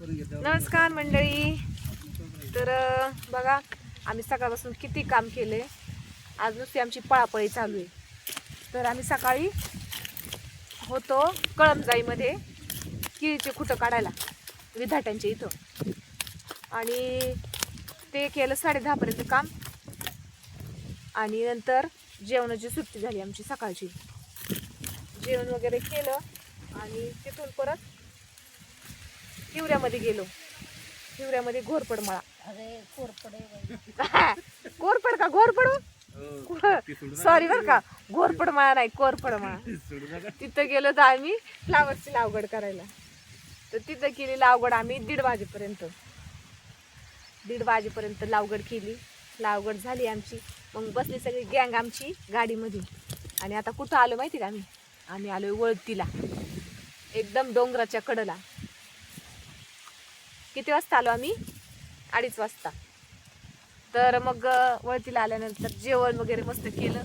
नमस्कार मंडळी. तर बघा आम्ही सकाळपासून किती काम केले. आज नुसती आमची पळापळी चालू आहे. तर आम्ही सकाळी होतो कळमजाईमध्ये केळीचे खुटं काढायला विद्यार्थ्यांच्या इथं, आणि ते केलं 10:30पर्यंत काम. आणि नंतर जेवणाची सुट्टी झाली आमची सकाळची. जेवण वगैरे केलं आणि तिथून परत हिवऱ्यामध्ये गेलो. हिवऱ्यामध्ये घोरपड मळा. अरे कोरपडे कोरपड का घोरपड, सॉरी बर का, घोरपड मळा नाही, कोरपड मळा. तिथं गेलो तर आम्ही फ्लावरची लागवड करायला. तर तिथं केली लागवड आम्ही 1:30 वाजेपर्यंत लागवड केली. लागवड झाली आमची. मग बसली सगळी गँग आमची गाडीमध्ये. आणि आता कुठं आलो माहिती का आम्ही आलोय वळतीला, एकदम डोंगराच्या कडेला. किती वाजता आलो आम्ही? 2:30 वाजता. तर मग वळतीला आल्यानंतर जेवण वगैरे मस्त केलं.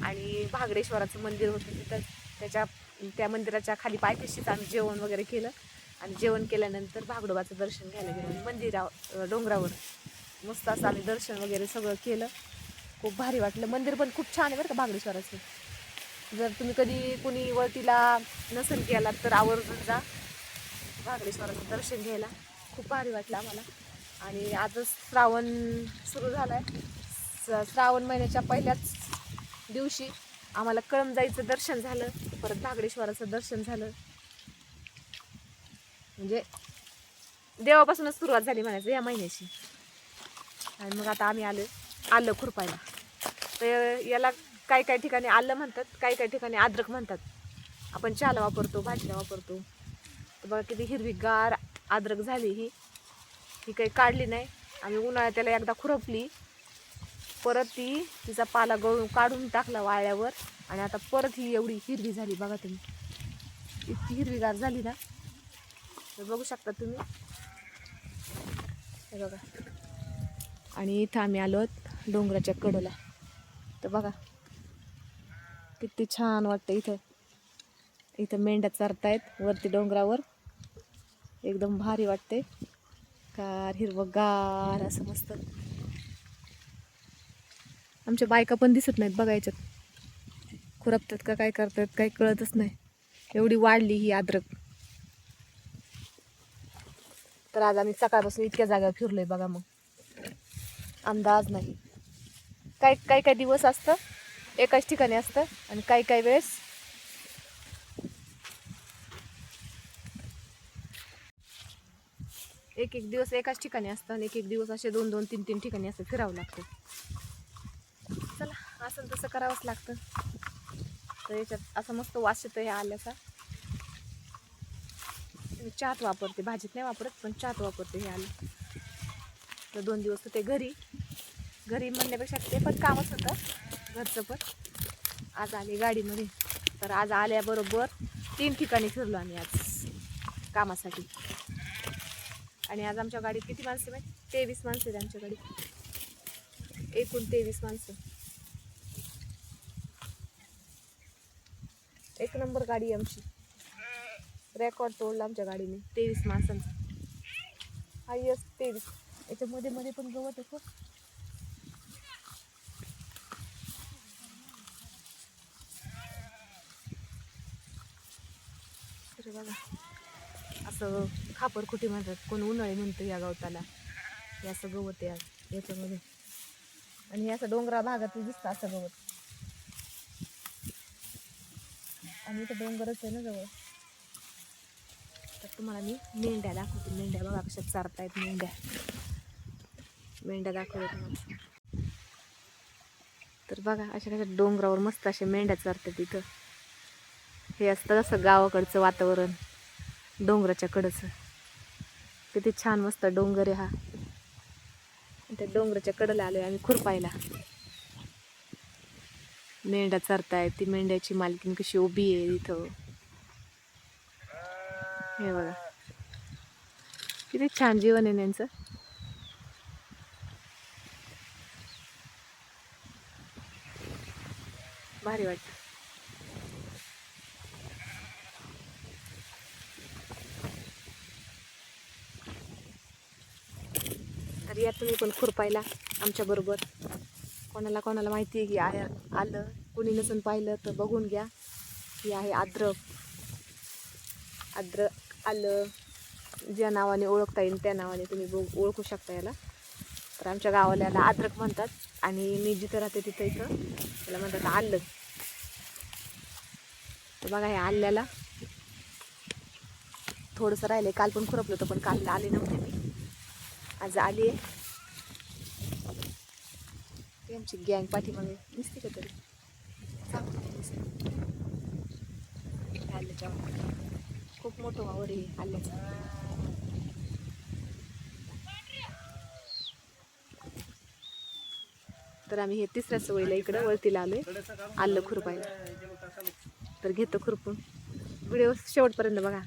आणि भागडेश्वराचं मंदिर होतं तिथं, त्या मंदिराच्या खाली पायथ्याशीच आम्ही जेवण वगैरे केलं. आणि जेवण केल्यानंतर भागडोबाचं दर्शन घ्यायला गेलो डोंगरावर. मस्त असं आम्ही दर्शन वगैरे सगळं केलं. खूप भारी वाटलं. मंदिर पण खूप छान आहे बरं का भागडेश्वराचं. जर तुम्ही कधी कुणी वळतीला नसेल गेलात तर आवर्जून जा भागडेश्वराचं दर्शन घ्यायला. खूप भारी वाटलं आम्हाला. आणि आजच श्रावण सुरू झाला आहे. श्रावण महिन्याच्या पहिल्याच दिवशी आम्हाला कळमजाईचं दर्शन झालं, परत भागडेश्वराचं दर्शन झालं. म्हणजे देवापासूनच सुरुवात झाली म्हणायचं या महिन्याची. आणि मग आता आम्ही आलं खुरपायला. तर याला काही ठिकाणी आलं म्हणतात, काही ठिकाणी अद्रक म्हणतात. आपण चहाला वापरतो, भाजीला वापरतो. तर बघा किती हिरवीगार अद्रक झाली. ही काही काढली नाही आम्ही. उन्हाळ्यात त्याला एकदा खुरपली, परत तिचा पाला काढून टाकला वाळ्यावर. आणि आता परत ही एवढी हिरवी झाली. बघा तुम्ही, इतकी हिरवीगार झाली ना. तर बघू शकता तुम्ही, हे बघा. आणि इथं आम्ही आलो डोंगराच्या कडेला. तर बघा किती छान वाटतं. इथं मेंढ्या चरतायत वरती डोंगरावर. एकदम भारी वाटते. गार हिरवगार असं मस्त. आमच्या बायका पण दिसत नाहीत बघायच्यात, खुरपतात का काय करतात काही कळतच नाही. एवढी वाढली ही अद्रक. तर आज आम्ही सकाळपासून इतक्या जागा फिरलोय बघा. मग अंदाज नाही. काही दिवस असतं एकाच ठिकाणी असतं, आणि काही वेळेस एक दिवस एकाच ठिकाणी असतं, आणि एक दिवस असे 2-2, 3-3 ठिकाणी असं फिरावं लागतं. चला, असं तसं करावंच लागतं. तर याच्यात असं मस्त वास येतो ह्या आल्याचा. मी चहात वापरते, भाजीत नाही वापरत, पण चहात वापरते हे आलं. तर 2 दिवस होते घरी म्हणण्यापेक्षा ते पण कामच होतं घरचं पण. आज आले गाडीमध्ये. तर आज आल्याबरोबर 3 ठिकाणी फिरलो आम्ही आज कामासाठी. आणि आज आमच्या गाडीत किती माणसं माहिती? 23 माणसं आहेत आमच्या गाडीत. एकूण 23 माणसं. एक नंबर गाडी आमची. रेकॉर्ड तोडला आमच्या गाडीने 23 माणसांचा. हायस्ट 23. याच्या मध्ये पण गवत आहे. तर बघा असं खापरखुटी म्हणतात, कोण उन्हाळी म्हणतं या गवताला. हे असं गवत आहे आज याच्यामध्ये. आणि हे असं डोंगरा भागात दिसतं असं गवत. आणि इथं डोंगरच आहे ना जवळ. तर तुम्हाला मी मेंढ्या दाखवते. मेंढ्या बघा कशा चारतायत. मेंढ्या दाखवते तुम्हाला. तर बघा अशा कशा डोंगरावर मस्त अशा मेंढ्या चरतात इथं. हे असतं असं गावाकडचं वातावरण, डोंगराच्या कडचं. किती छान मस्त डोंगर आहे हा. त्या डोंगराच्या कडेला आलोय आम्ही खुरपायला. मेंढ्या चरतायत. ती मेंढ्याची मालकीण कशी उभी आहे इथं. हे बघा किती छान जीवन आहे त्यांचं. भारी वाटतं. तर या तुम्ही पण खुरपायला आमच्या बरोबर. कोणाला कोणाला माहिती आहे की आलं, कोणी नसून पाहिलं तर बघून घ्या. ही आहे अद्रक. आलं ज्या नावाने ओळखता येईल त्या नावाने तुम्ही ओळखू शकता याला. तर आमच्या गावाला याला अद्रक म्हणतात आणि मी जिथं राहते तिथं इथं त्याला म्हणतात आलं. तर बघा ह्या आल्याला थोडंसं राहिलं, काल पण खुरपलं होतं पण काल आले नव्हते मी, आज आली आहे. ती आमची गँग पाठीमागे दिसते का तरी आल्याच्या खूप मोठं वावर आहे आल्याचं. तर आम्ही हे तिसऱ्या सवयीला इकडं वळतीला आलोय आलं खुरपायला. तर घेतो खुरपून. व्हिडिओ शेवटपर्यंत बघा.